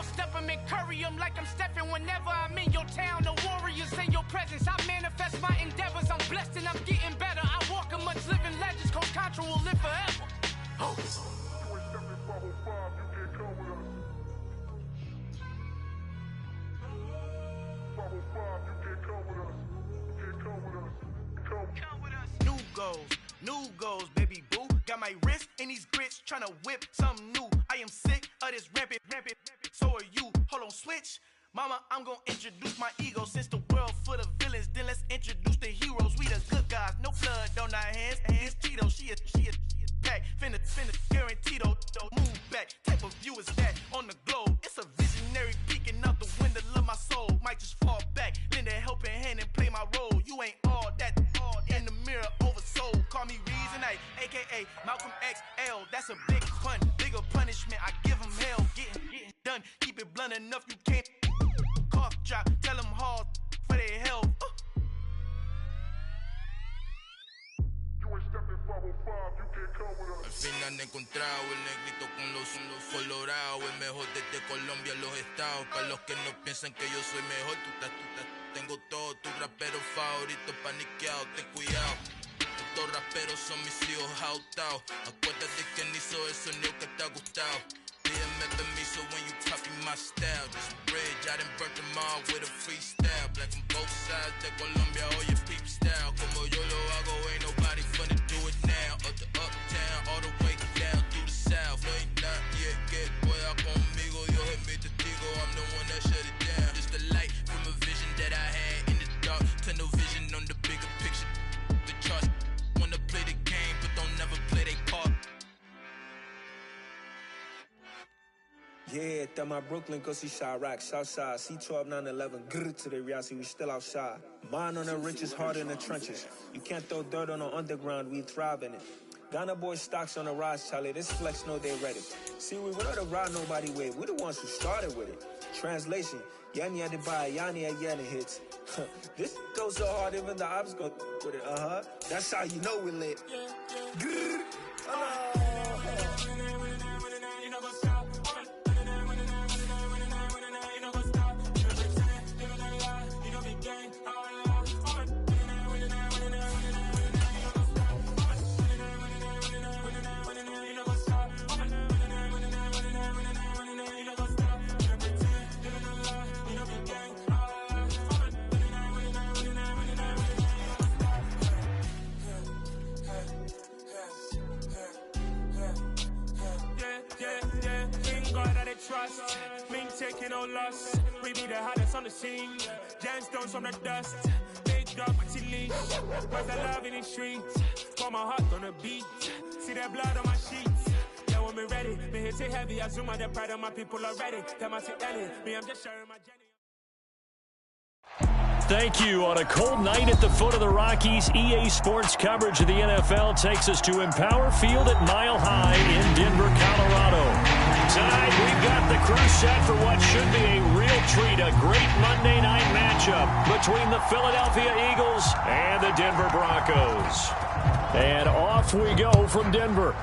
step them and curry them like I'm stepping whenever I'm in your town. The warriors in your presence, I manifest my endeavors. I'm blessed and I'm getting better. I walk amongst living legends. Coach Contra will live forever. Oh. You ain't stepping 505, you can't come with us. 505, you can't come with us. You can't come with us. Come with us. New goals, baby boo. Got my wrist in these grits, tryna whip something new. I am sick of this rampant. So are you. Hold on, switch. Mama, I'm gonna introduce my ego. Since the world full of villains, then let's introduce the heroes. We the good guys, no blood on our hands. Hands Cheeto, she a pack. Finna, guaranteed though. Move back, type of view is that on the globe. It's a visionary peeking out the window of my soul. Might just fall back, lend a helping hand and play my role. You ain't all that in the mirror oversold. Call me Reason A, aka Malcolm XL. That's a big pun, bigger punishment. I give him hell, getting done. Keep it blunt enough, you can't cough drop. Tell them hard for their health. Al fin han encontrado el negrito con los colorados, el mejor desde Colombia a los estados. Para los que no piensan que yo soy mejor, tengo todo, tus raperos favoritos paniqueados, ten cuidado. Estos raperos son mis hijos adoptados. Acuérdate que ni hizo el sonido que te ha gustado. Pídeme permiso when you copy my style. This bridge, I done burnt them all with a freestyle. Black on both sides de Colombia, oye peep style. Como yo lo hago, ain't nobody finna do it now. Up the uptown, all the way down through the south. No ain't not yet, que pueda conmigo. Yo es mi testigo, I'm the one that shut it down. Just the light from a vision that I had in the dark. Tunnel vision on the bigger picture. The charts wanna play the game, but don't never play their part. Yeah, that my Brooklyn, go see Chirac, Southside, C12, 911, grr to the Riasi, we still outside. Mine on the richest, heart in the trenches. You can't throw dirt on the underground, we thrive in it. Ghana boys stocks on the rise, Charlie, this flex know they ready. See, we were to ride nobody with, we the ones who started with it. Translation, Yani had to buy, Yani had Yanni hits. This goes so hard, even the ops go with it, That's how you know we lit. Grr, trust, Ming taking no loss. We be the hottest on the scene. Gemstones from the dust. Big dog, Maxi Leash. Cause the love in the streets. For my heart on the beat. See that blood on my sheets. Yeah, when me ready, me hit it heavy. I zoom out the pride of my people already. Tell my Ellie, me I'm just sharing my journey. Thank you. On a cold night at the foot of the Rockies, EA Sports coverage of the NFL takes us to Empower Field at Mile High in Denver, Colorado. Tonight, we've got the crew set for what should be a real treat, a great Monday night matchup between the Philadelphia Eagles and the Denver Broncos. And off we go from Denver.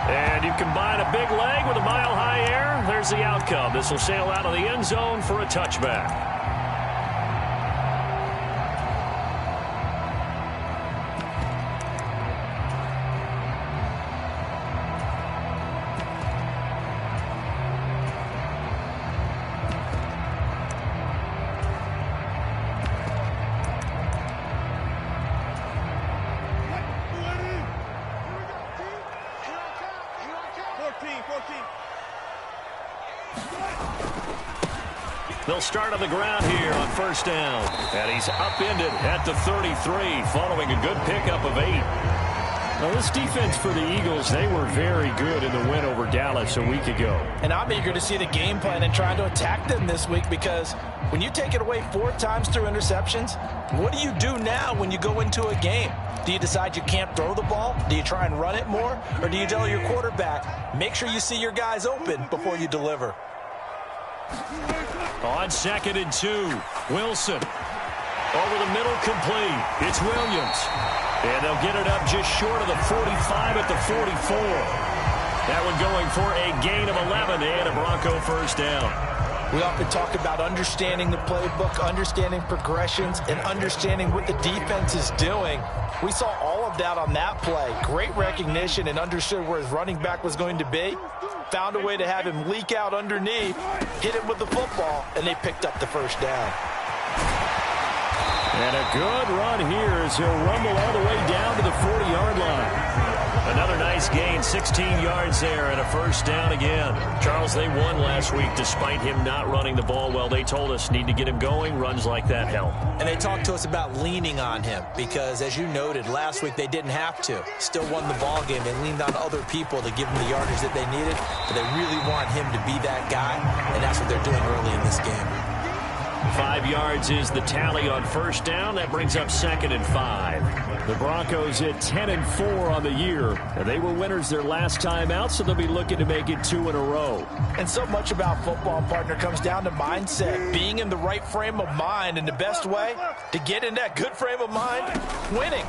And you combine a big leg with a mile-high air, there's the outcome. This will sail out of the end zone for a touchback. They'll start on the ground here on first down. And he's upended at the 33 following a good pickup of 8. Now, this defense for the Eagles, they were very good in the win over Dallas a week ago. And I'm eager to see the game plan and trying to attack them this week, because when you take it away 4 times through interceptions, what do you do now when you go into a game? Do you decide you can't throw the ball? Do you try and run it more? Or do you tell your quarterback, make sure you see your guys open before you deliver? On 2nd and 2, Wilson. Over the middle, complete. It's Williams. And they'll get it up just short of the 45 at the 44. That one going for a gain of 11 and a Bronco first down. We often talk about understanding the playbook, understanding progressions, and understanding what the defense is doing. We saw all of that on that play. Great recognition and understood where his running back was going to be. Found a way to have him leak out underneath, hit him with the football, and they picked up the first down. And a good run here as he'll rumble all the way down to the 40-yard line. Another nice gain, 16 yards there and a first down again. Charles, they won last week despite him not running the ball well. They told us need to get him going. Runs like that help. And they talked to us about leaning on him because, as you noted, last week they didn't have to. Still won the ball game. They leaned on other people to give them the yardage that they needed, but they really want him to be that guy, and that's what they're doing early in this game. 5 yards is the tally on first down. That brings up 2nd and 5. The Broncos at 10-4 on the year. And they were winners their last time out, so they'll be looking to make it 2 in a row. And so much about football, partner, comes down to mindset. Being in the right frame of mind, and the best way to get in that good frame of mind, winning.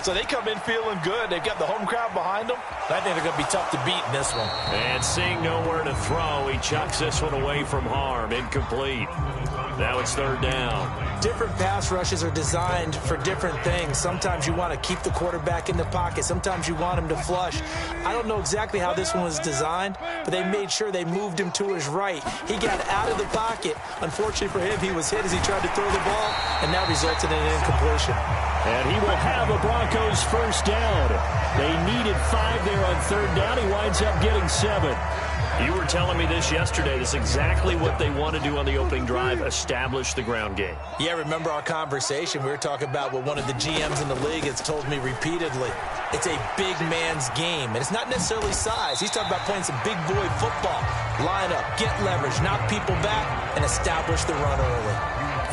So they come in feeling good. They've got the home crowd behind them. I think they're going to be tough to beat in this one. And seeing nowhere to throw, he chucks this one away from harm. Incomplete. Now it's 3rd down. Different pass rushes are designed for different things. Sometimes you want to keep the quarterback in the pocket. Sometimes you want him to flush. I don't know exactly how this one was designed, but they made sure they moved him to his right. He got out of the pocket. Unfortunately for him, he was hit as he tried to throw the ball, and that resulted in an incompletion. And he will have a Broncos first down. They needed 5 there on 3rd down. He winds up getting 7. You were telling me this yesterday. This is exactly what they want to do on the opening drive, establish the ground game. Yeah, remember our conversation? We were talking about what one of the GMs in the league has told me repeatedly. It's a big man's game, and it's not necessarily size. He's talking about playing some big boy football. Line up, get leverage, knock people back, and establish the run early.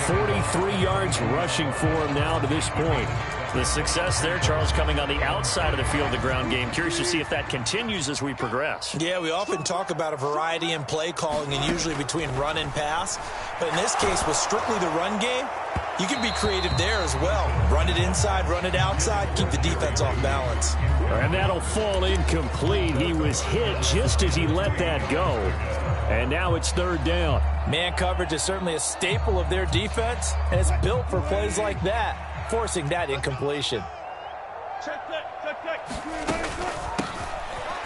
43 yards rushing for him now to this point. The success there, Charles, coming on the outside of the field, the ground game. Curious to see if that continues as we progress. Yeah, we often talk about a variety in play calling and usually between run and pass. But in this case, with strictly the run game, you can be creative there as well. Run it inside, run it outside, keep the defense off balance. And that'll fall incomplete. He was hit just as he let that go. And now it's 3rd down. Man coverage is certainly a staple of their defense, and it's built for plays like that, forcing that incompletion.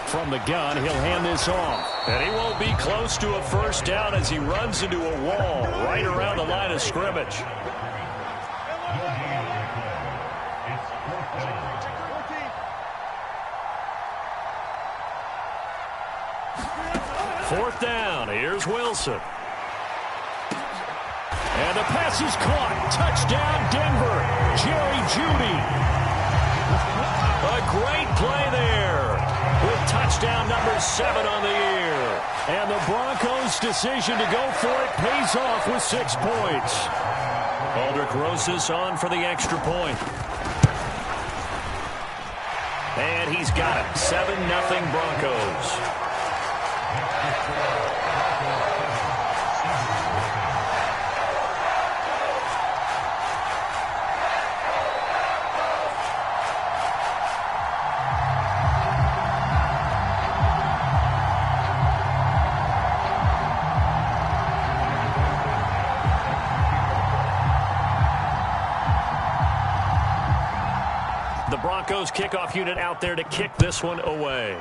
From the gun, he'll hand this off. And he won't be close to a first down as he runs into a wall right around the line of scrimmage. Fourth down. Here's Wilson. And the pass is caught. Touchdown, Denver. Jerry Jeudy. A great play there with touchdown number 7 on the year. And the Broncos' decision to go for it pays off with 6 points. Aldrich Rosas on for the extra point. And he's got it. 7-0 Broncos. The Broncos kickoff unit out there to kick this one away.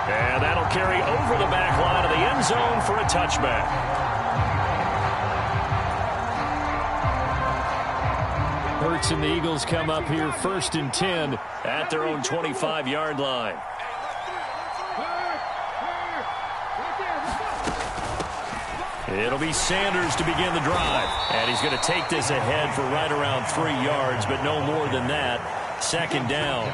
And that'll carry over the back line of the end zone for a touchback. Hurts and the Eagles come up here 1st and 10 at their own 25-yard line. It'll be Sanders to begin the drive. And he's going to take this ahead for right around 3 yards, but no more than that. 2nd down.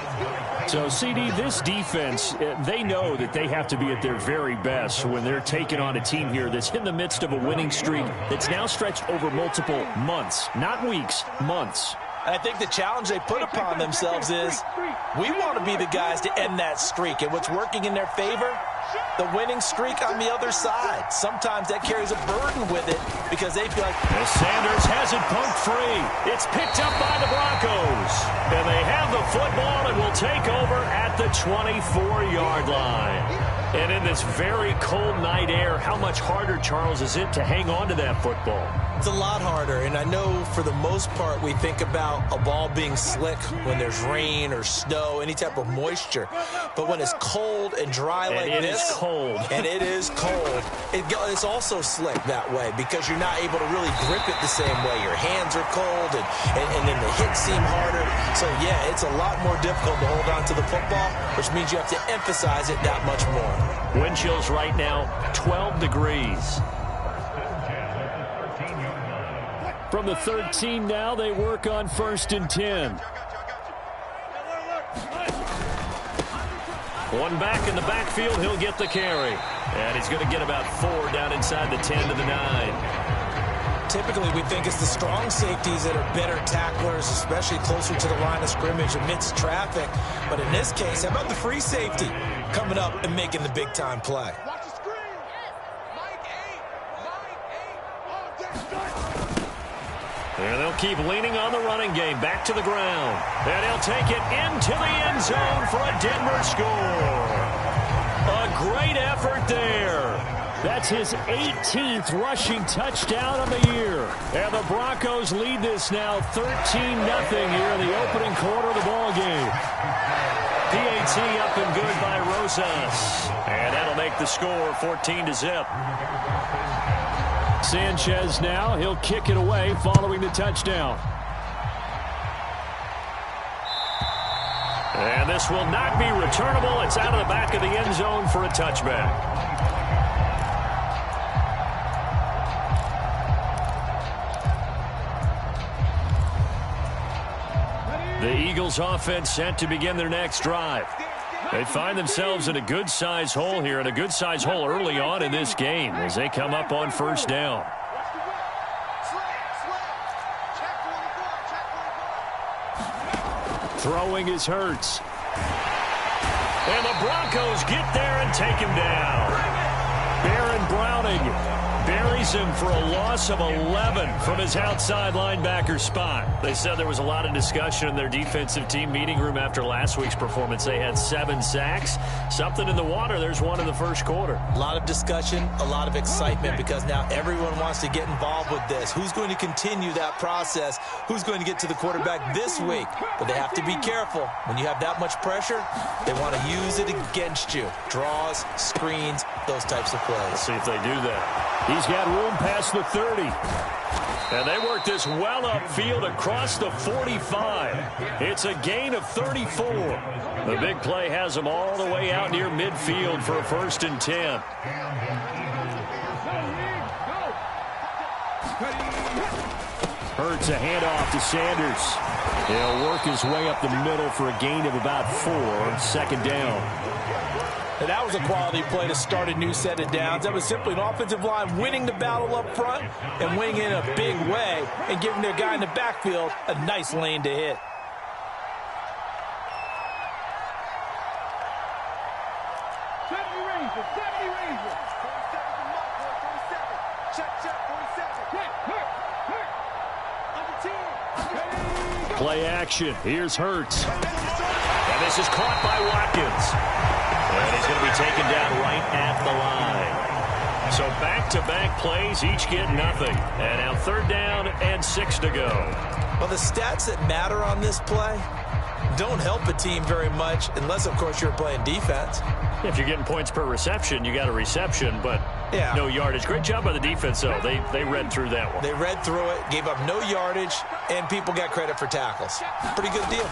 So, CD, this defense, they know that they have to be at their very best when they're taking on a team here that's in the midst of a winning streak that's now stretched over multiple months. Not weeks, months. I think the challenge they put upon themselves is we want to be the guys to end that streak. And what's working in their favor the winning streak on the other side. Sometimes that carries a burden with it because they feel like... As Sanders has it poked free. It's picked up by the Broncos. And they have the football and will take over at the 24-yard line. And in this very cold night air, how much harder, Charles, is it to hang on to that football? It's a lot harder, and I know for the most part we think about a ball being slick when there's rain or snow, any type of moisture. But when it's cold and dry like this, it is cold. And it is cold, it's also slick that way because you're not able to really grip it the same way. Your hands are cold, and then the hits seem harder. So, yeah, it's a lot more difficult to hold on to the football, which means you have to emphasize it that much more. Wind chills right now, 12 degrees. From the 13 now, they work on 1st and 10. One back in the backfield, he'll get the carry. And he's going to get about 4 down inside the 10 to the 9. Typically, we think it's the strong safeties that are better tacklers, especially closer to the line of scrimmage amidst traffic. But in this case, how about the free safety coming up and making the big-time play? And they'll keep leaning on the running game. Back to the ground. And he'll take it into the end zone for a Denver score. A great effort there. That's his 18th rushing touchdown of the year. And the Broncos lead this now 13-0 here in the opening quarter of the ball game. PAT up and good by Rosas. And that'll make the score 14-0. Sanchez now, he'll kick it away following the touchdown. And this will not be returnable. It's out of the back of the end zone for a touchback. The Eagles offense set to begin their next drive. They find themselves in a good-sized hole here, and a good-sized hole early on in this game as they come up on 1st down. Throwing is Hurts. And the Broncos get there and take him down. Baron Browning buries him for a loss of 11 from his outside linebacker spot. They said there was a lot of discussion in their defensive team meeting room after last week's performance. They had 7 sacks. Something in the water. There's one in the first quarter. A lot of discussion, a lot of excitement because now everyone wants to get involved with this. Who's going to continue that process? Who's going to get to the quarterback this week? But they have to be careful. When you have that much pressure, they want to use it against you. Draws, screens, those types of plays. Let's see if they do that. He's got room past the 30. And they work this well upfield across the 45. It's a gain of 34. The big play has them all the way out near midfield for a 1st and 10. Hurts a handoff to Sanders. He'll work his way up the middle for a gain of about 4. 2nd down. And that was a quality play to start a new set of downs. That was simply an offensive line winning the battle up front and winning in a big way and giving their guy in the backfield a nice lane to hit. Play action. Here's Hurts. And this is caught by Watkins. And he's going to be taken down right at the line. So back-to-back plays, each get nothing. And now 3rd down and 6 to go. Well, the stats that matter on this play don't help a team very much unless, of course, you're playing defense. If you're getting points per reception, you got a reception, but no yardage. Great job by the defense, though. They read through that one. They read through it, gave up no yardage, and people got credit for tackles. Pretty good deal.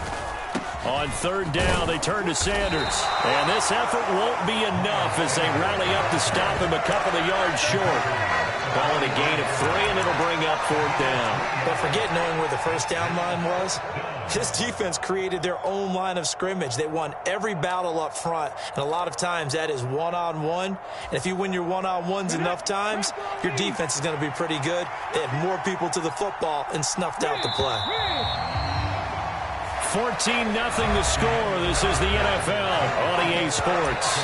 On 3rd down, they turn to Sanders. And this effort won't be enough as they rally up to stop him a couple of yards short. Call it a gain of 3, and it'll bring up 4th down. But forget knowing where the 1st down line was. This defense created their own line of scrimmage. They won every battle up front, and a lot of times that is one-on-one. And if you win your one-on-ones enough times, your defense is going to be pretty good. They had more people to the football and snuffed out the play. 14-0 the score. This is the NFL on EA Sports.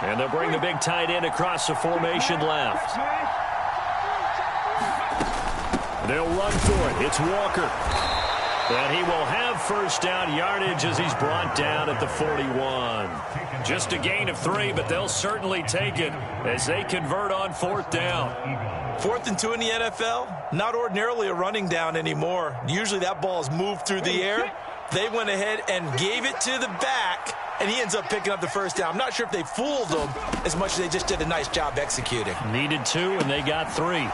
And they'll bring the big tight end across the formation left. They'll run for it. It's Walker. And he will have first down yardage as he's brought down at the 41. Just a gain of 3, but they'll certainly take it as they convert on 4th down. 4th and 2 in the NFL, not ordinarily a running down anymore. Usually that ball is moved through the air. They went ahead and gave it to the back, and he ends up picking up the first down. I'm not sure if they fooled him as much as they just did a nice job executing. Needed 2, and they got 3.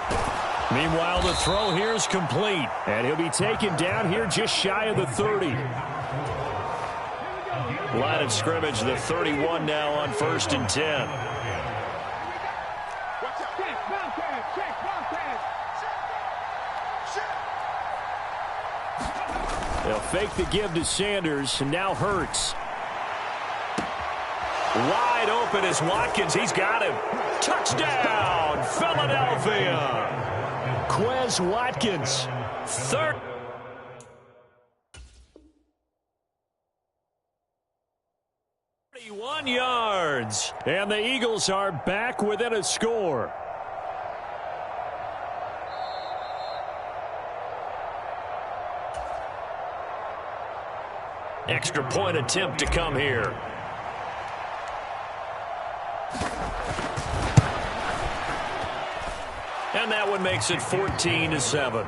Meanwhile, the throw here is complete, and he'll be taken down here just shy of the 30. Line of scrimmage, the 31 now on 1st and 10. They'll fake the give to Sanders, and now Hurts. Wide open is Watkins. He's got him. Touchdown, Philadelphia. Quez Watkins, 31 yards. And the Eagles are back within a score. Extra point attempt to come here. And that one makes it 14-7.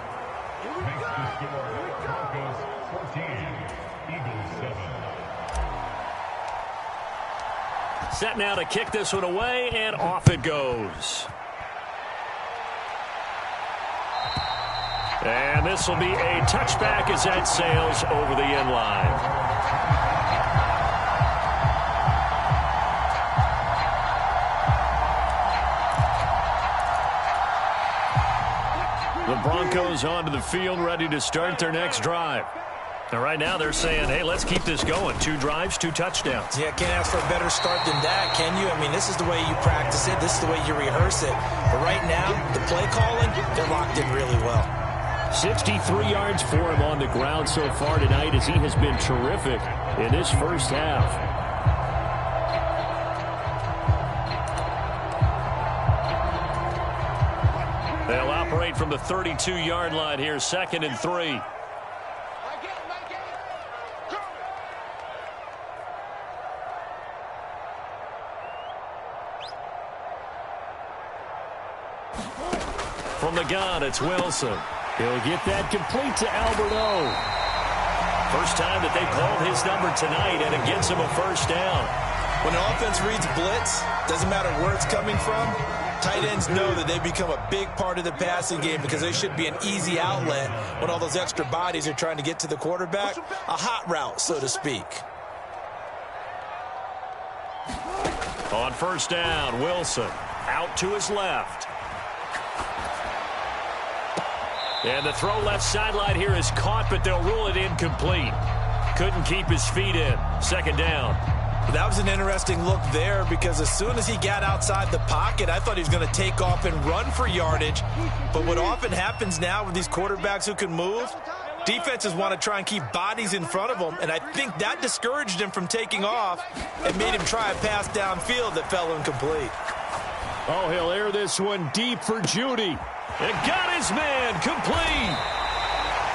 Set now to kick this one away, and off it goes. And this will be a touchback as that sails over the end line. The Broncos onto the field, ready to start their next drive. And right now they're saying, hey, let's keep this going. 2 drives, 2 touchdowns. Yeah, can't ask for a better start than that, can you? I mean, this is the way you practice it. This is the way you rehearse it. But right now, the play calling, they're locked in really well. 63 yards for him on the ground so far tonight as he has been terrific in this first half. They'll operate from the 32-yard line here, 2nd and 3. From the gun, it's Wilson. He'll get that complete to Alberto. First time that they've called his number tonight, and it gets him a first down. When an offense reads blitz, doesn't matter where it's coming from, tight ends know that they become a big part of the passing game because they should be an easy outlet when all those extra bodies are trying to get to the quarterback. A hot route, so to speak. On first down, Wilson out to his left. And the throw left sideline here is caught, but they'll rule it incomplete. Couldn't keep his feet in. 2nd down. That was an interesting look there because as soon as he got outside the pocket, I thought he was going to take off and run for yardage. But what often happens now with these quarterbacks who can move, defenses want to try and keep bodies in front of them, and I think that discouraged him from taking off and made him try a pass downfield that fell incomplete. Oh, he'll air this one deep for Judy. It got his man complete.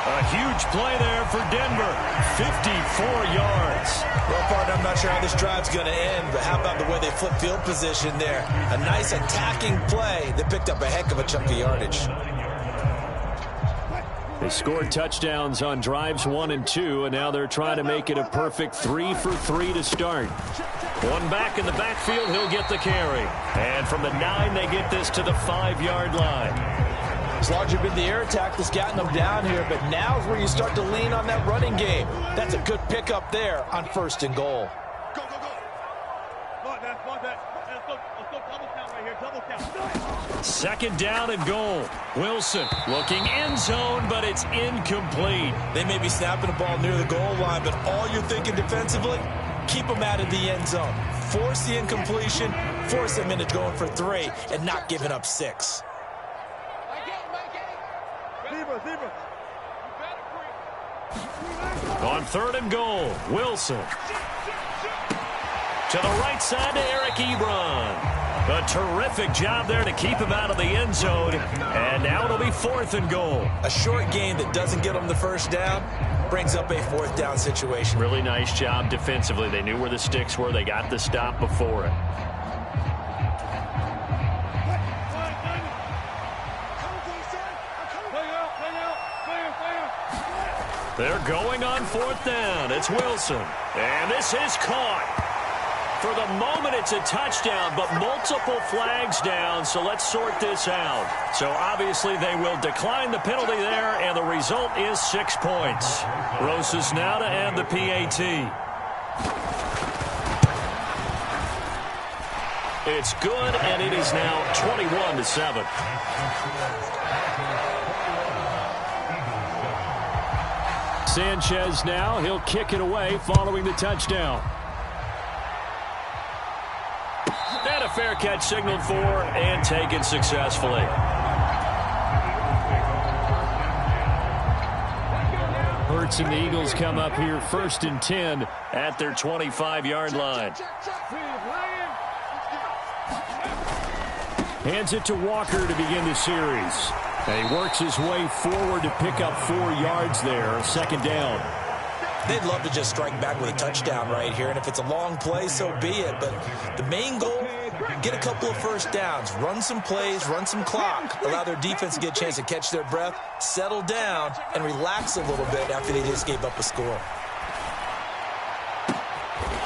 A huge play there for Denver. 54 yards. Well, partner, I'm not sure how this drive's going to end, but how about the way they flip field position there? A nice attacking play that picked up a heck of a chunk of yardage. They scored touchdowns on drives 1 and 2, and now they're trying to make it a perfect 3 for 3 to start. One back in the backfield, he'll get the carry. And from the 9, they get this to the 5-yard line. It's largely been the air attack that's gotten them down here, but now is where you start to lean on that running game. That's a good pickup there on 1st and goal. Go, go, go. Let's go double count right here, double count. 2nd down and goal. Wilson looking end zone, but it's incomplete. They may be snapping the ball near the goal line, but all you're thinking defensively, keep them out of the end zone. Force the incompletion, force them into going for 3, and not giving up 6. On 3rd and goal, Wilson. To the right side to Eric Ebron. A terrific job there to keep him out of the end zone. And now it'll be 4th and goal. A short game that doesn't get them the first down brings up a 4th down situation. Really nice job defensively. They knew where the sticks were. They got the stop before it. They're going on 4th down. It's Wilson. And this is caught. For the moment, it's a touchdown, but multiple flags down, so let's sort this out. So obviously they will decline the penalty there, and the result is 6 points. Rosas now to end the PAT. It's good, and it is now 21-7. Sanchez now, he'll kick it away following the touchdown. And a fair catch signaled for and taken successfully. Hurts and the Eagles come up here 1st and 10 at their 25-yard line. Hands it to Walker to begin the series. And he works his way forward to pick up 4 yards there, 2nd down. They'd love to just strike back with a touchdown right here, and if it's a long play, so be it. But the main goal, get a couple of first downs, run some plays, run some clock, allow their defense to get a chance to catch their breath, settle down, and relax a little bit after they just gave up a score.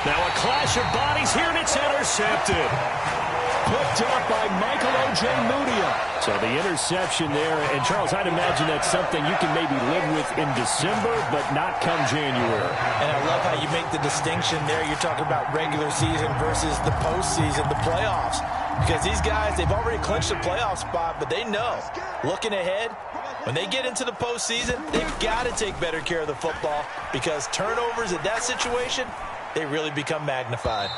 Now a clash of bodies here, and it's intercepted. Picked up by Michael O.J. Mudia. So the interception there, and Charles, I'd imagine that's something you can maybe live with in December, but not come January. And I love how you make the distinction there. You're talking about regular season versus the postseason, the playoffs. Because these guys, they've already clinched a playoff spot, but they know, looking ahead, when they get into the postseason, they've got to take better care of the football, because turnovers in that situation, they really become magnified.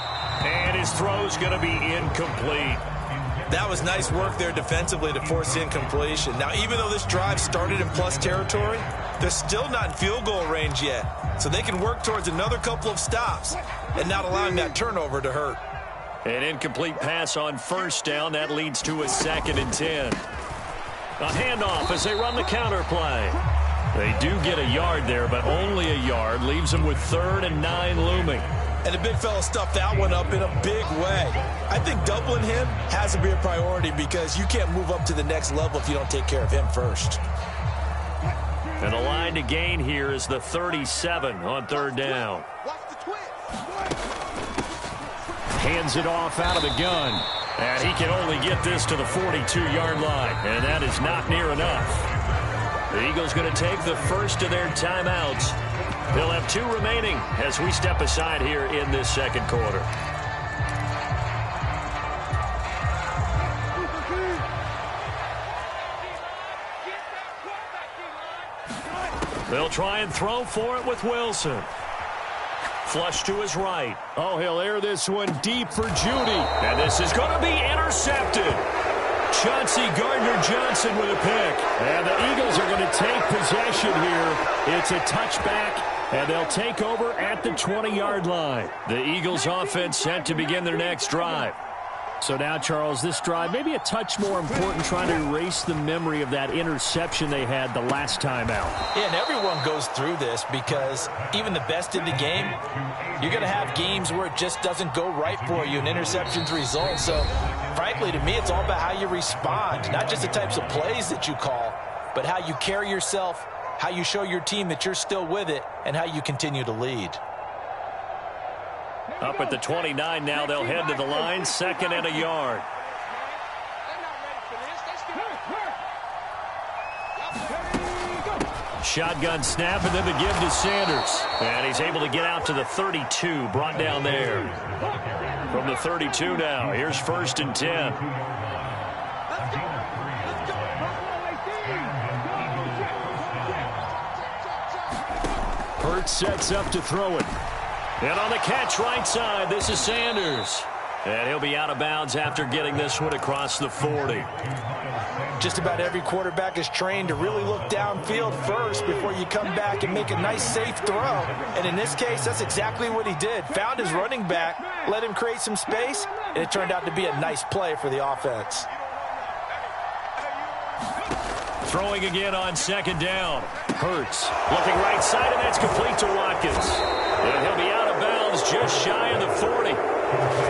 And his throw's going to be incomplete. That was nice work there defensively to force incompletion. Now, even though this drive started in plus territory, they're still not in field goal range yet. So they can work towards another couple of stops and not allowing that turnover to hurt. An incomplete pass on 1st down. That leads to a 2nd and 10. A handoff as they run the counter play. They do get a yard there, but only a yard. Leaves them with 3rd and 9 looming. And the big fella stuffed that one up in a big way. I think doubling him has to be a priority, because you can't move up to the next level if you don't take care of him first. And the line to gain here is the 37 on 3rd down. Hands it off out of the gun. And he can only get this to the 42-yard line. And that is not near enough. The Eagles going to take the first of their timeouts. They'll have 2 remaining as we step aside here in this 2nd quarter. They'll try and throw for it with Wilson. Flush to his right. Oh, he'll air this one deep for Judy. And this is going to be intercepted. Chauncey Gardner-Johnson with a pick. And the Eagles are going to take possession here. It's a touchback, and they'll take over at the 20-yard line. The Eagles offense set to begin their next drive. So now, Charles, this drive maybe a touch more important, trying to erase the memory of that interception they had the last time out. Yeah, and everyone goes through this, because even the best in the game, you're going to have games where it just doesn't go right for you, and interceptions result. So, frankly, to me, it's all about how you respond, not just the types of plays that you call, but how you carry yourself, how you show your team that you're still with it, and how you continue to lead. Up at the 29 now, they'll head to the line, 2nd and a yard. Shotgun snap, and then the give to Sanders. And he's able to get out to the 32, brought down there. From the 32 now, here's 1st and 10. Hurts sets up to throw it. And on the catch right side, this is Sanders. And he'll be out of bounds after getting this one across the 40. Just about every quarterback is trained to really look downfield first before you come back and make a nice, safe throw. And in this case, that's exactly what he did. Found his running back, let him create some space, and it turned out to be a nice play for the offense. Throwing again on second down. Hurts looking right side, and that's complete to Watkins. And he'll be out of bounds just shy of the 40.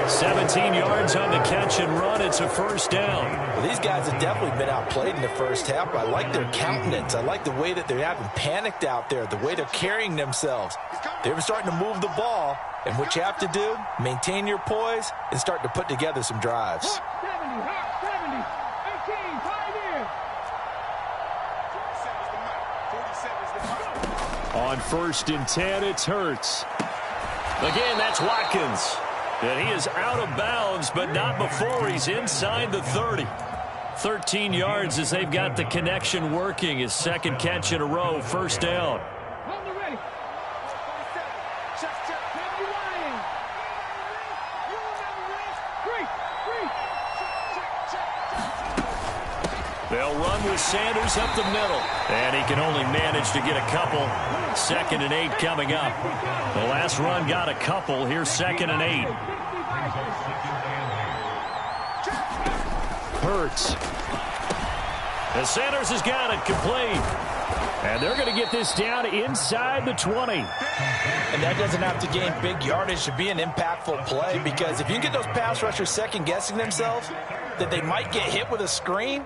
17 yards on the catch and run. It's a first down. Well, these guys have definitely been outplayed in the first half. I like their countenance. I like the way that they haven't panicked out there, the way they're carrying themselves. They're starting to move the ball, and what you have to do, maintain your poise and start to put together some drives. 70, 18, 5 in. On 1st and 10, it's Hurts. Again, that's Watkins. And he is out of bounds, but not before he's inside the 30. 13 yards as they've got the connection working. His second catch in a row, first down. They'll run with Sanders up the middle. And he can only manage to get a couple. 2nd and 8 coming up. The last run got a couple. Here's 2nd and 8. Hurts. And Sanders has got it complete. And they're going to get this down inside the 20. And that doesn't have to gain big yardage to be an impactful play, because if you can get those pass rushers second-guessing themselves that they might get hit with a screen,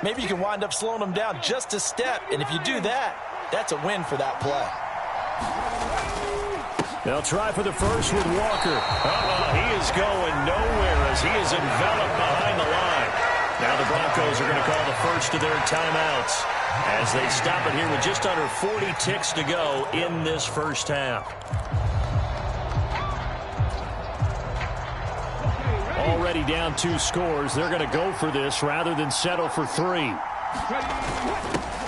maybe you can wind up slowing them down just a step. And if you do that, that's a win for that play. They'll try for the first with Walker. He is going nowhere as he is enveloped behind the line. Now the Broncos are going to call the first of their timeouts as they stop it here with just under 40 ticks to go in this first half. Already down 2 scores. They're going to go for this rather than settle for 3.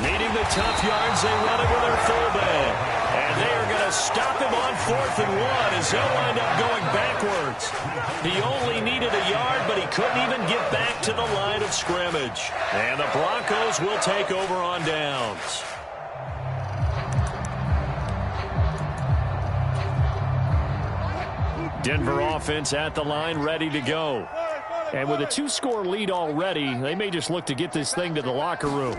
Needing the tough yards, they run it with their fullback. And they are going to stop him on 4th and 1 as they'll wind up going backwards. He only needed a yard, but he couldn't even get back to the line of scrimmage. And the Broncos will take over on downs. Denver offense at the line, ready to go. And with a 2-score lead already, they may just look to get this thing to the locker room.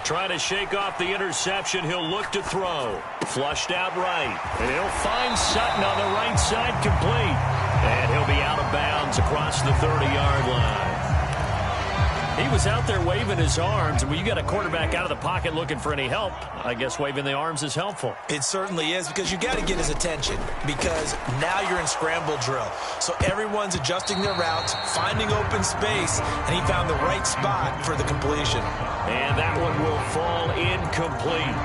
Trying to shake off the interception. He'll look to throw. Flushed out right. And he'll find Sutton on the right side, complete. And he'll be out of bounds across the 30-yard line. He was out there waving his arms, and when you got a quarterback out of the pocket looking for any help, I guess waving the arms is helpful. It certainly is, because you got to get his attention, because now you're in scramble drill. So everyone's adjusting their routes, finding open space, and he found the right spot for the completion. And that one will fall incomplete.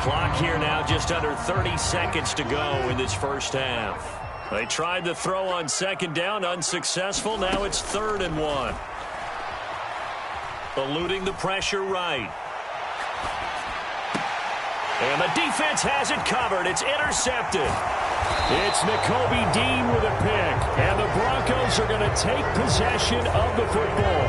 Clock here now, just under 30 seconds to go in this first half. They tried to throw on second down, unsuccessful. Now it's 3rd and 1. Eluding the pressure right. And the defense has it covered. It's intercepted. It's Nakobe Dean with a pick. And the Broncos are going to take possession of the football.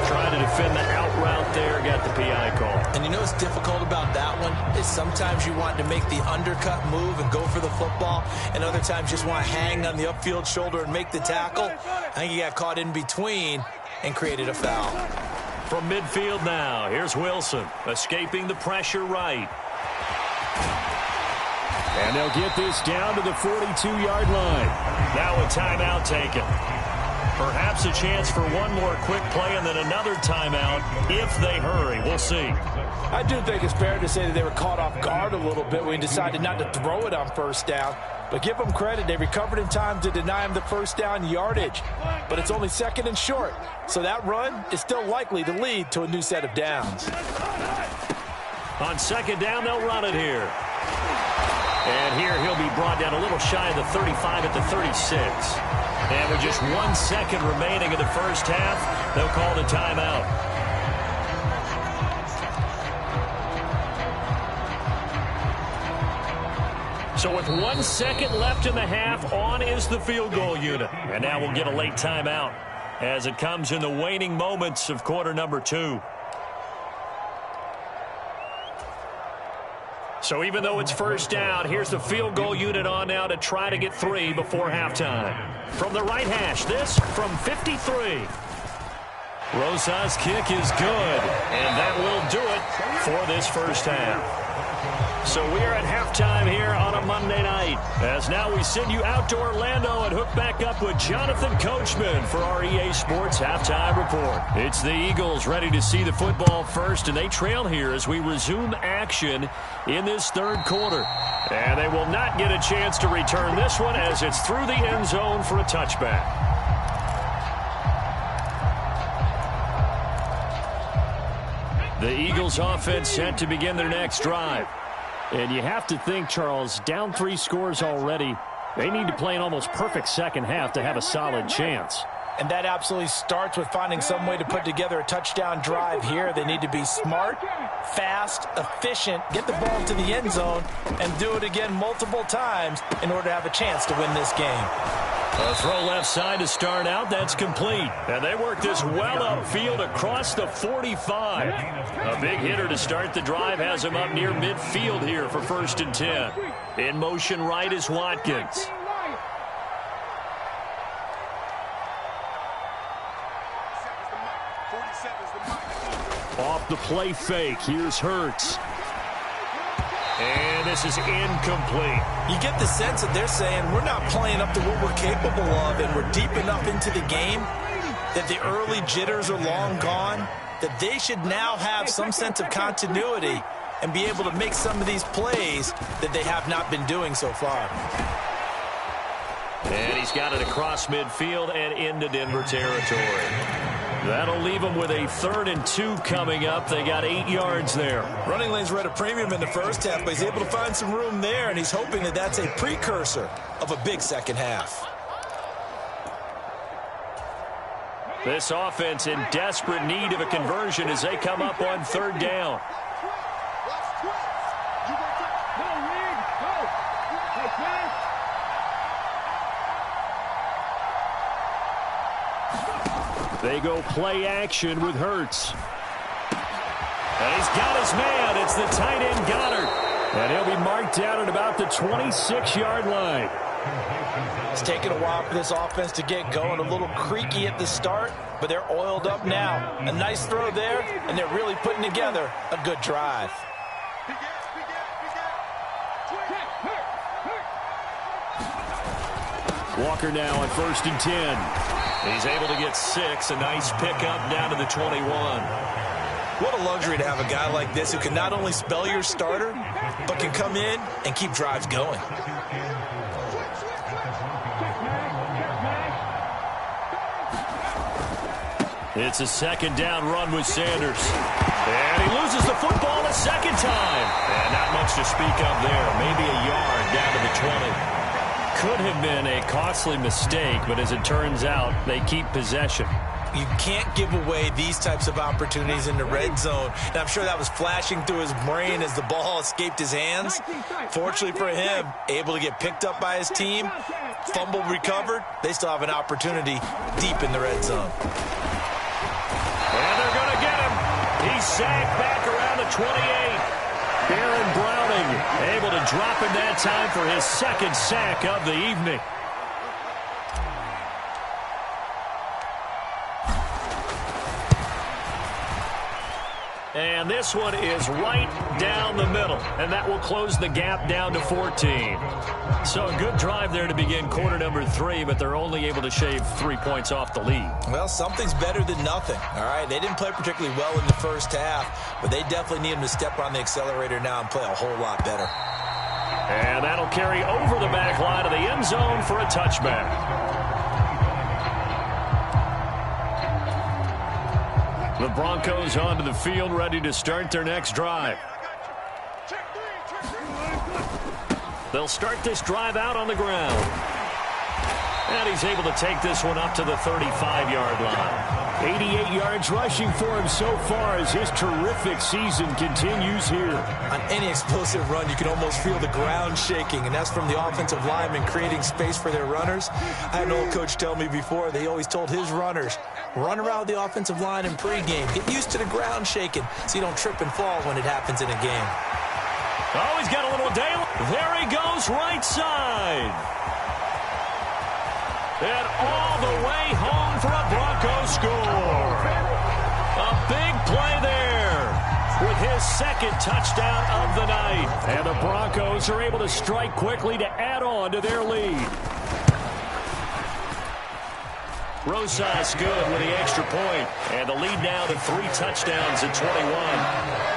Trying to defend the out route there. Got the PI call. And you know what's difficult about that one? Is sometimes you want to make the undercut move and go for the football. And other times you just want to hang on the upfield shoulder and make the tackle. I think he got caught in between and created a foul. From midfield now, here's Wilson, escaping the pressure right. And they'll get this down to the 42-yard line. Now a timeout taken. Perhaps a chance for one more quick play and then another timeout if they hurry. We'll see. I do think it's fair to say that they were caught off guard a little bit when he decided not to throw it on first down. But give them credit. They recovered in time to deny him the first down yardage. But it's only 2nd and short. So that run is still likely to lead to a new set of downs. On second down, they'll run it here. And here he'll be brought down a little shy of the 35 at the 36. And with just 1 second remaining in the first half, they'll call the timeout. So with 1 second left in the half, on is the field goal unit. And now we'll get a late timeout as it comes in the waning moments of quarter number 2. So even though it's first down, here's the field goal unit on now to try to get 3 before halftime. From the right hash, this from 53. Rosa's kick is good, and that will do it for this first half. So we are at halftime here on a Monday night. As now we send you out to Orlando and hook back up with Jonathan Coachman for our EA Sports Halftime Report. It's the Eagles ready to see the football first, and they trail here as we resume action in this third quarter. And they will not get a chance to return this one as it's through the end zone for a touchback. The Eagles offense set to begin their next drive. And you have to think, Charles, down 3 scores already. They need to play an almost perfect second half to have a solid chance. And that absolutely starts with finding some way to put together a touchdown drive here. They need to be smart, fast, efficient, get the ball to the end zone, and do it again multiple times in order to have a chance to win this game. A throw left side to start out. That's complete. And they work this well upfield across the 45. A big hitter to start the drive has him up near midfield here for 1st and 10. In motion right is Watkins. Off the play fake. Here's Hurts. And this is incomplete. You get the sense that they're saying we're not playing up to what we're capable of, and we're deep enough into the game that the early jitters are long gone, that they should now have some sense of continuity and be able to make some of these plays that they have not been doing so far. And he's got it across midfield and into Denver territory. That'll leave them with a 3rd and 2 coming up. They got 8 yards there. Running lanes were at a premium in the first half, but he's able to find some room there, and he's hoping that that's a precursor of a big second half. This offense in desperate need of a conversion as they come up on 3rd down. They go play action with Hurts. And he's got his man. It's the tight end Goddard. And he'll be marked down at about the 26-yard line. It's taken a while for this offense to get going. A little creaky at the start, but they're oiled up now. A nice throw there, and they're really putting together a good drive. Walker now on 1st and 10. He's able to get 6. A nice pickup down to the 21. What a luxury to have a guy like this who can not only spell your starter, but can come in and keep drives going. It's a 2nd down run with Sanders. And he loses the football a 2nd time. And not much to speak of there. Maybe a yard down to the 20. Could have been a costly mistake, but as it turns out, they keep possession. You can't give away these types of opportunities in the red zone. And I'm sure that was flashing through his brain as the ball escaped his hands. Fortunately for him, able to get picked up by his team, fumble recovered. They still have an opportunity deep in the red zone. And they're going to get him. He's sacked back around the 28. Baron Browning able to drop him that time for his 2nd sack of the evening. And this one is right down the middle, and that will close the gap down to 14. So a good drive there to begin quarter number 3, but they're only able to shave 3 points off the lead. Well, something's better than nothing, all right? They didn't play particularly well in the first half, but they definitely need them to step on the accelerator now and play a whole lot better. And that'll carry over the back line of the end zone for a touchback. The Broncos onto the field, ready to start their next drive. They'll start this drive out on the ground. And he's able to take this one up to the 35-yard line. 88 yards rushing for him so far as his terrific season continues here. On any explosive run, you can almost feel the ground shaking, and that's from the offensive linemen creating space for their runners. I had an old coach tell me before, they always told his runners, run around the offensive line in pregame. Get used to the ground shaking so you don't trip and fall when it happens in a game. Oh, he's got a little daylight. There he goes, right side. And all the way home for a Broncos score. A big play there with his second touchdown of the night. And the Broncos are able to strike quickly to add on to their lead. Rosas good with the extra point. And the lead now to 3 touchdowns at 21.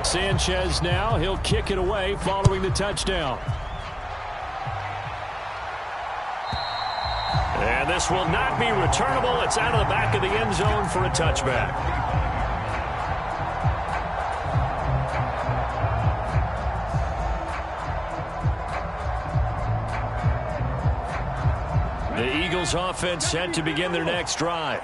Sanchez now, he'll kick it away following the touchdown. And this will not be returnable. It's out of the back of the end zone for a touchback. The Eagles offense set to begin their next drive.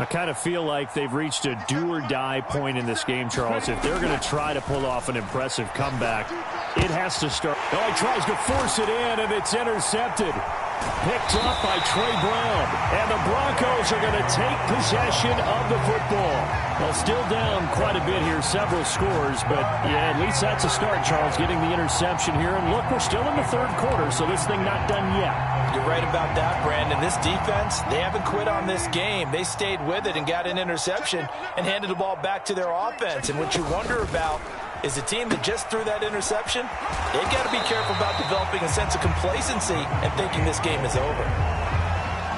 I kind of feel like they've reached a do-or-die point in this game, Charles. If they're going to try to pull off an impressive comeback, it has to start. Oh, he tries to force it in, and it's intercepted. Picked up by Trey Brown. And the Broncos are going to take possession of the football. Well, still down quite a bit here, several scores. But, yeah, at least that's a start, Charles, getting the interception here. And, look, we're still in the third quarter, so this thing not done yet. You're right about that, Brandon. This defense, they haven't quit on this game. They stayed with it and got an interception and handed the ball back to their offense. And what you wonder about is a team that just threw that interception, they've got to be careful about developing a sense of complacency and thinking this game is over.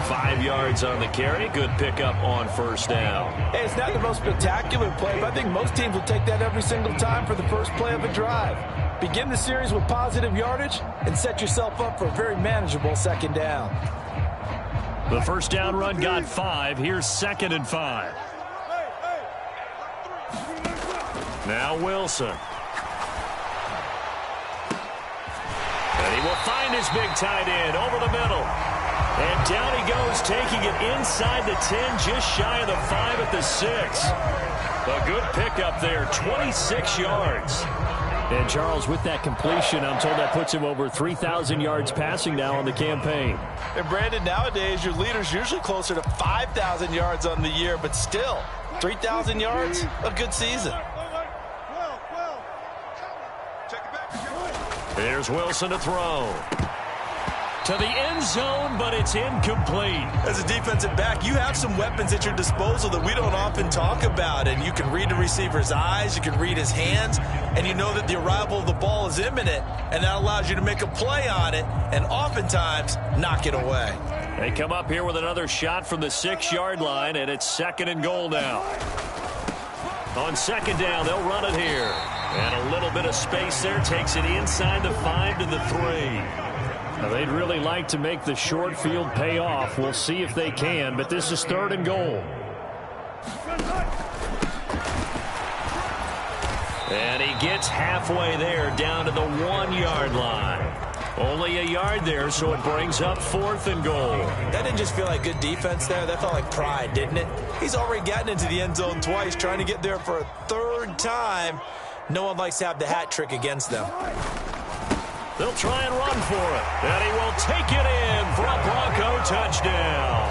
5 yards on the carry. Good pickup on first down. Hey, it's not the most spectacular play, but I think most teams will take that every single time for the first play of a drive. Begin the series with positive yardage and set yourself up for a very manageable second down. The first down run got 5. Here's 2nd and 5. Now Wilson. And he will find his big tight end over the middle. And down he goes, taking it inside the 10, just shy of the 5 at the 6. A good pickup there, 26 yards. And, Charles, with that completion, I'm told that puts him over 3,000 yards passing now on the campaign. And, Brandon, nowadays your leader's usually closer to 5,000 yards on the year, but still, 3,000 yards, a good season. There's Wilson to throw. To the end zone, but it's incomplete. As a defensive back, you have some weapons at your disposal that we don't often talk about. And you can read the receiver's eyes, you can read his hands, and you know that the arrival of the ball is imminent, and that allows you to make a play on it and oftentimes knock it away. They come up here with another shot from the 6-yard line, and it's 2nd and goal now. On 2nd down, they'll run it here. And a little bit of space there takes it inside the 5 to the 3. Now, they'd really like to make the short field pay off. We'll see if they can, but this is 3rd and goal. And he gets halfway there down to the 1-yard line. Only a yard there, so it brings up 4th and goal. That didn't just feel like good defense there. That felt like pride, didn't it? He's already gotten into the end zone twice, trying to get there for a 3rd time. No one likes to have the hat trick against them. They'll try and run for it. And he will take it in for a Bronco touchdown.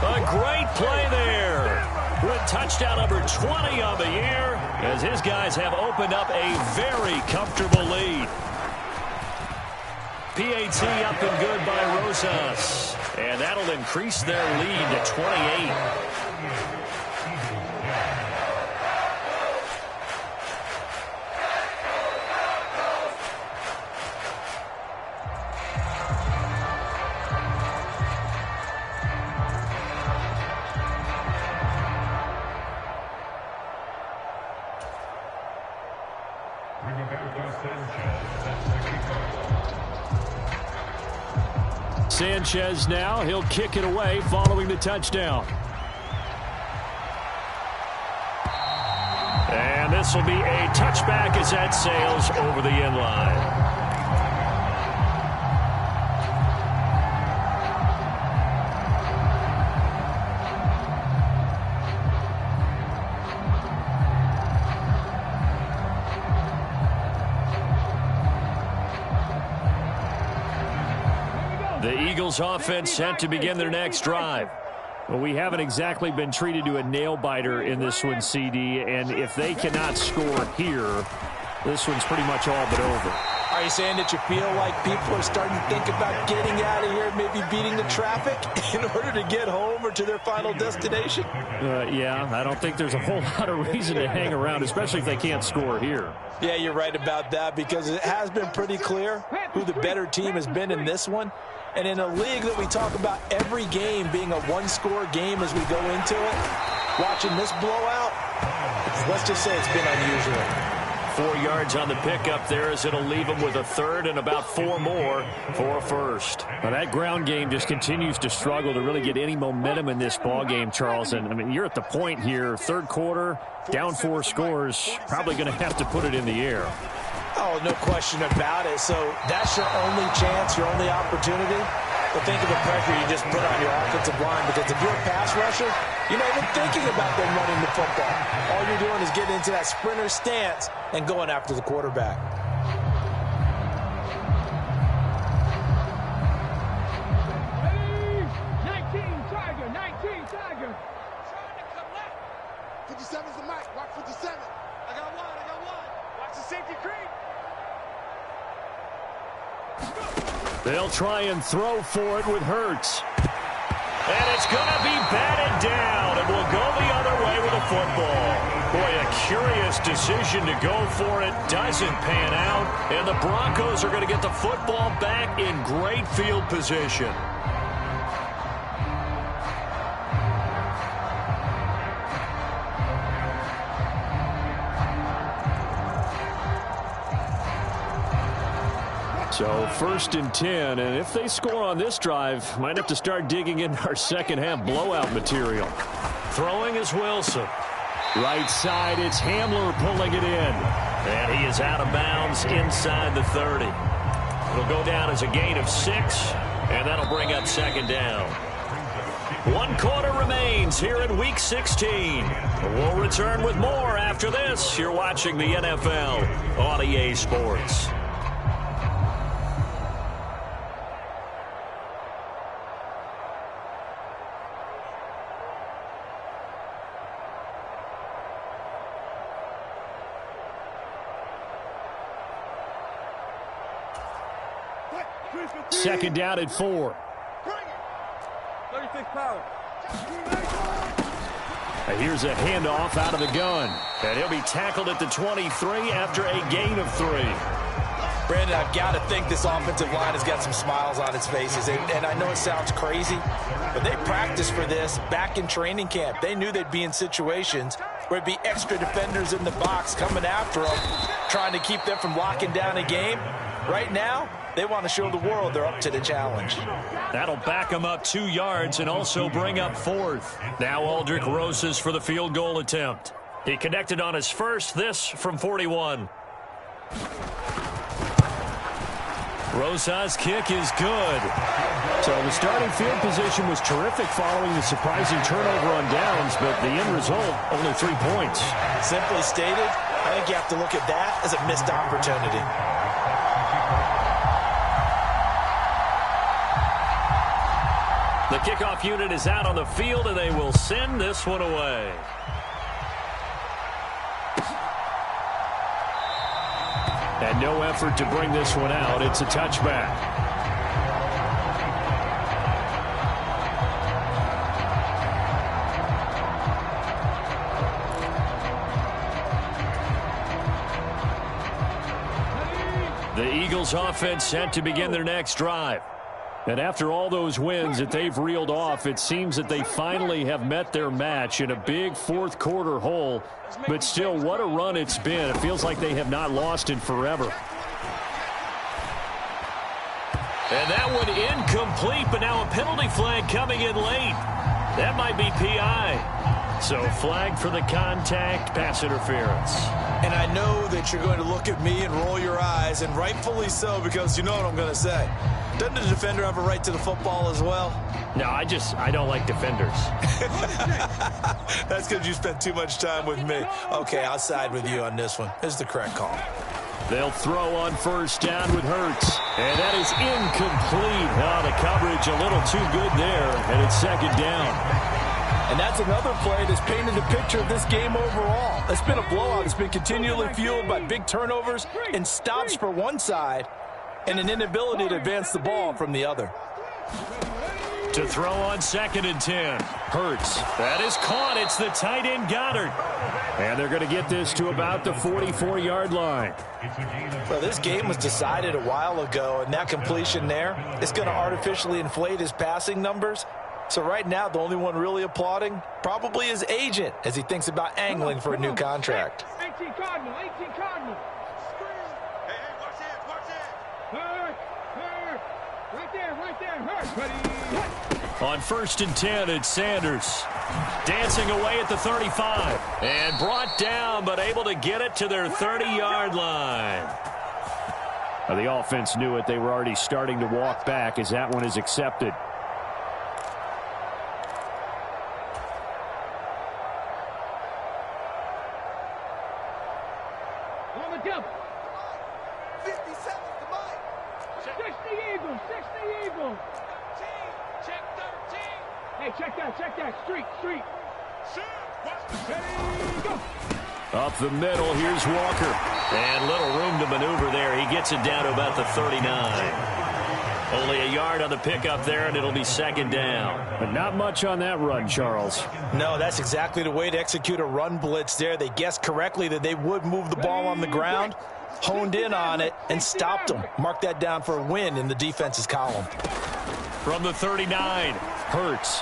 A great play there. With touchdown number 20 on the year, as his guys have opened up a very comfortable lead. PAT up and good by Rosas. And that'll increase their lead to 28. Sanchez now, he'll kick it away following the touchdown. And this will be a touchback as that sails over the end line. Eagles offense set to begin their next drive. Well, we haven't exactly been treated to a nail-biter in this one, CD, and if they cannot score here, this one's pretty much all but over. Are you saying that you feel like people are starting to think about getting out of here, maybe beating the traffic in order to get home or to their final destination? Yeah, I don't think there's a whole lot of reason to hang around, especially if they can't score here. Yeah, you're right about that, because it has been pretty clear who the better team has been in this one. And in a league that we talk about every game being a one-score game as we go into it, watching this blowout, let's just say it's been unusual. 4 yards on the pickup there as it'll leave them with a third and about 4 more for a first. Now that ground game just continues to struggle to really get any momentum in this ball game, Charles. And I mean, you're at the point here, third quarter, down 4 scores, probably going to have to put it in the air. Oh, no question about it. So that's your only chance, your only opportunity. But think of the pressure you just put on your offensive line, because if you're a pass rusher, you're not even thinking about them running the football. All you're doing is getting into that sprinter stance and going after the quarterback. Ready? 19 Tiger, 19 Tiger. Trying to collect. 57's the mic. Watch 57. I got one. Watch the safety creep. They'll try and throw for it with Hurts. And it's going to be batted down, and will go the other way with a football. Boy, a curious decision to go for it. Doesn't pan out, and the Broncos are going to get the football back in great field position. So 1st and 10, and if they score on this drive, might have to start digging in our second half blowout material. Throwing is Wilson. Right side, it's Hamler pulling it in. And he is out of bounds inside the 30. It'll go down as a gain of 6, and that'll bring up second down. 1 quarter remains here in Week 16. We'll return with more after this. You're watching the NFL on EA Sports. Second down at 4. 36 power. Here's a handoff out of the gun. And he'll be tackled at the 23 after a gain of 3. Brandon, I've got to think this offensive line has got some smiles on its faces. And I know it sounds crazy, but they practiced for this back in training camp. They knew they'd be in situations where it'd be extra defenders in the box coming after them, trying to keep them from locking down a game. Right now, they want to show the world they're up to the challenge. That'll back them up 2 yards and also bring up 4th. Now Aldrick Rosas for the field goal attempt. He connected on his first, this from 41. Rosas' kick is good. So the starting field position was terrific following the surprising turnover on downs, but the end result, only 3 points. Simply stated, I think you have to look at that as a missed opportunity. The kickoff unit is out on the field, and they will send this one away. And no effort to bring this one out. It's a touchback. The Eagles offense set to begin their next drive. And after all those wins that they've reeled off, it seems that they finally have met their match in a big fourth quarter hole. But still, what a run it's been. It feels like they have not lost in forever. And that one incomplete, but now a penalty flag coming in late. That might be PI. So flag for the contact, pass interference. And I know that you're going to look at me and roll your eyes, and rightfully so, because you know what I'm going to say. Doesn't the defender have a right to the football as well? No, I don't like defenders. That's because you spent too much time with me. Okay, I'll side with you on this one. This is the correct call. They'll throw on first down with Hurts. And that is incomplete. Oh, the coverage a little too good there, and it's second down. And that's another play that's painted a picture of this game overall. It's been a blowout. It's been continually fueled by big turnovers and stops for one side and an inability to advance the ball from the other. To throw on 2nd and 10. Hurts. That is caught. It's the tight end Goddard. And they're going to get this to about the 44-yard line. Well, this game was decided a while ago, and that completion there is going to artificially inflate his passing numbers. So right now, the only one really applauding probably his agent as he thinks about angling for a new contract. 18 Cardinal, 18 Cardinal. Hey, watch it. Hurt. Right there, hurt, buddy. On 1st and 10, it's Sanders. Dancing away at the 35. And brought down, but able to get it to their 30-yard line. Now, the offense knew it. They were already starting to walk back as that one is accepted. On the double. 57 to Mike. 60 Eagles. 13. Check 13. Hey, check that. Street. Ready, go. Up the middle, here's Walker. And little room to maneuver there. He gets it down to about the 39. Only a yard on the pickup there, and it'll be second down. But not much on that run, Charles. No, that's exactly the way to execute a run blitz there. They guessed correctly that they would move the ball on the ground, honed in on it, and stopped them. Mark that down for a win in the defense's column. From the 39, Hurts.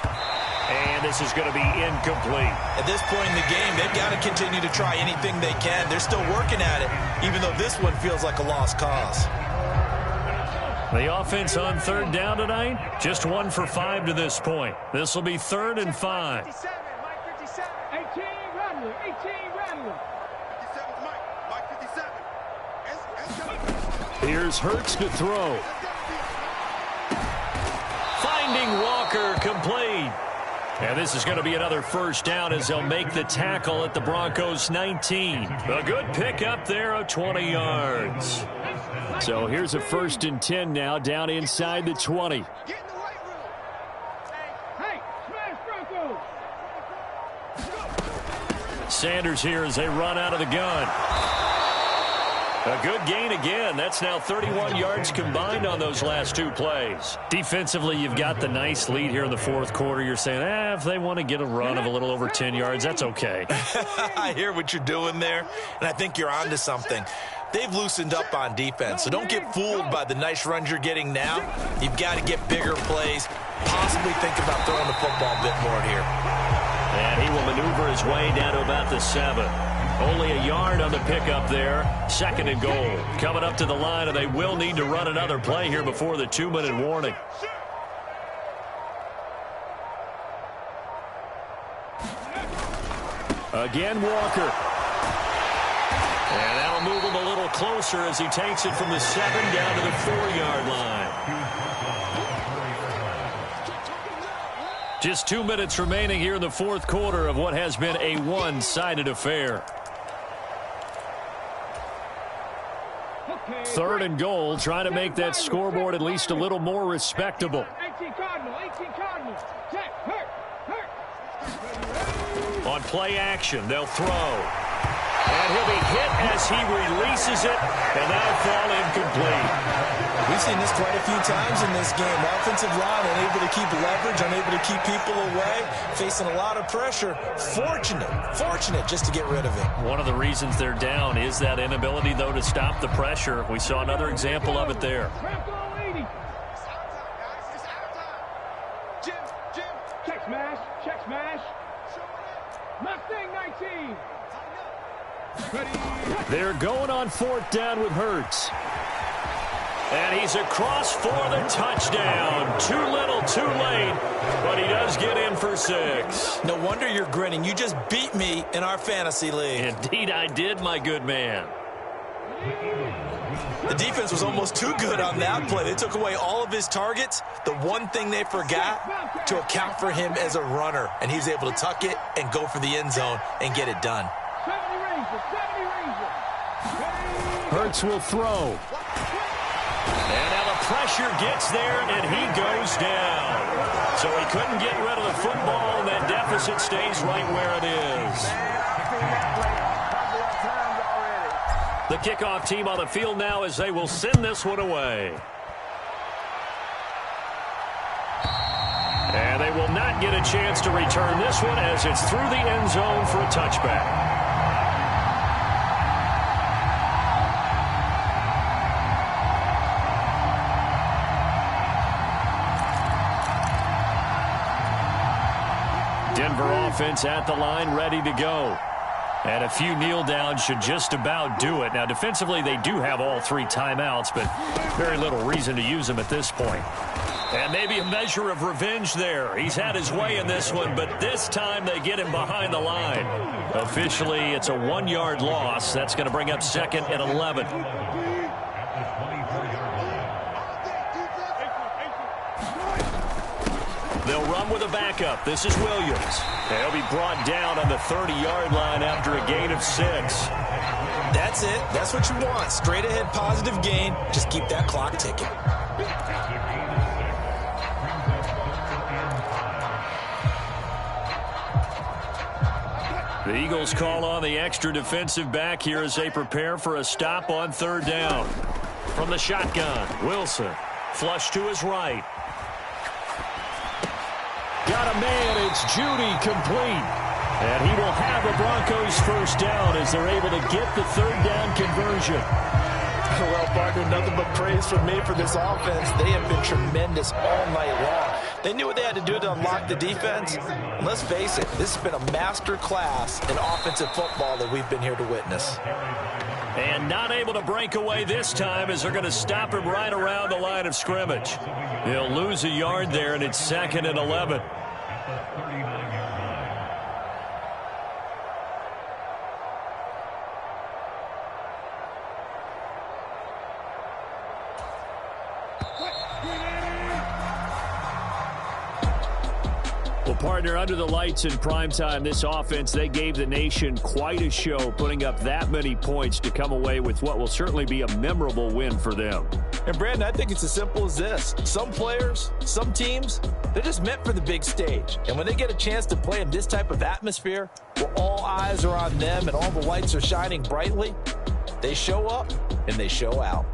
And this is going to be incomplete. At this point in the game, they've got to continue to try anything they can. They're still working at it, even though this one feels like a lost cause. The offense on 3rd down tonight, just 1 for 5 to this point. This will be 3rd and 5. 18 Rattler. 57 Mike 57. Here's Hurts to throw. Finding Walker, complete. And this is going to be another first down as they'll make the tackle at the Broncos 19. A good pickup there of 20 yards. So here's a 1st and 10 now down inside the 20. Get in the weight room. Hey, smash Broncos. Sanders here as they run out of the gun. A good gain again. That's now 31 yards combined on those last 2 plays. Defensively, you've got the nice lead here in the 4th quarter. You're saying, if they want to get a run of a little over 10 yards, that's okay. I hear what you're doing there, and I think you're onto something. They've loosened up on defense, so don't get fooled by the nice runs you're getting now. You've got to get bigger plays, possibly think about throwing the football a bit more here. And he will maneuver his way down to about the 7. Only a yard on the pickup there. 2nd and goal. Coming up to the line, and they will need to run another play here before the 2-minute warning. Again, Walker. And that'll move him a little closer as he takes it from the 7 down to the 4-yard line. Just 2 minutes remaining here in the 4th quarter of what has been a one-sided affair. 3rd and goal, trying to make that scoreboard at least a little more respectable. 18 Cardinal. Check, hurt. On play action, they'll throw. And he'll be hit as he releases it, and that'll fall incomplete. We've seen this quite a few times in this game. Offensive line unable to keep leverage, unable to keep people away, facing a lot of pressure. Fortunate just to get rid of it. One of the reasons they're down is that inability, though, to stop the pressure. We saw another example of it there. Jim. Check smash. Mustang 19. They're going on 4th down with Hurts. And he's across for the touchdown. Too little, too late, but he does get in for 6. No wonder you're grinning. You just beat me in our fantasy league. Indeed I did, my good man. The defense was almost too good on that play. They took away all of his targets. The one thing they forgot, to account for him as a runner. And he's able to tuck it and go for the end zone and get it done. 70 Rangers. Hurts will throw. And now the pressure gets there, and he goes down. So he couldn't get rid of the football, and that deficit stays right where it is. The kickoff team on the field now as they will send this one away. And they will not get a chance to return this one as it's through the end zone for a touchback. Denver offense at the line, ready to go. And a few kneel downs should just about do it. Now, defensively, they do have all 3 timeouts, but very little reason to use them at this point. And maybe a measure of revenge there. He's had his way in this one, but this time they get him behind the line. Officially, it's a 1-yard loss. That's going to bring up 2nd and 11. They'll run with a backup. This is Williams. They'll be brought down on the 30-yard line after a gain of 6. That's it. That's what you want. Straight ahead positive gain. Just keep that clock ticking. The Eagles call on the extra defensive back here as they prepare for a stop on 3rd down. From the shotgun, Wilson. Flush to his right. Got a man, it's Judy, complete. And he will have the Broncos first down as they're able to get the 3rd down conversion. Well, partner, nothing but praise from me for this offense. They have been tremendous all night long. They knew what they had to do to unlock the defense. And let's face it, this has been a master class in offensive football that we've been here to witness. And not able to break away this time as they're going to stop him right around the line of scrimmage. He'll lose a yard there, and it's 2nd and 11. Well, partner, under the lights in primetime, this offense, they gave the nation quite a show, putting up that many points to come away with what will certainly be a memorable win for them. And, Brandon, I think it's as simple as this. Some players, some teams, they're just meant for the big stage. And when they get a chance to play in this type of atmosphere, where all eyes are on them and all the lights are shining brightly, they show up and they show out.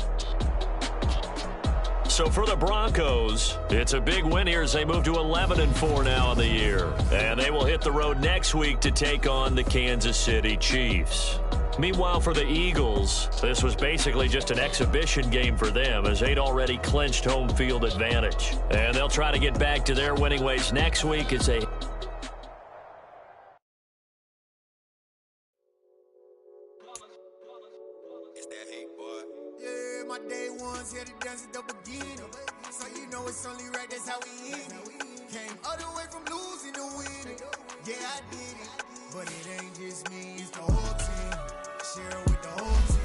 So for the Broncos, it's a big win here as they move to 11-4 now in the year. And they will hit the road next week to take on the Kansas City Chiefs. Meanwhile, for the Eagles, this was basically just an exhibition game for them as they'd already clinched home field advantage. And they'll try to get back to their winning ways next week as they... My day ones here to dance at the beginning. So you know it's only right, that's how we end it. Came all the way from losing to winning. Yeah, I did it. But it ain't just me, it's the whole team. Share it with the whole team.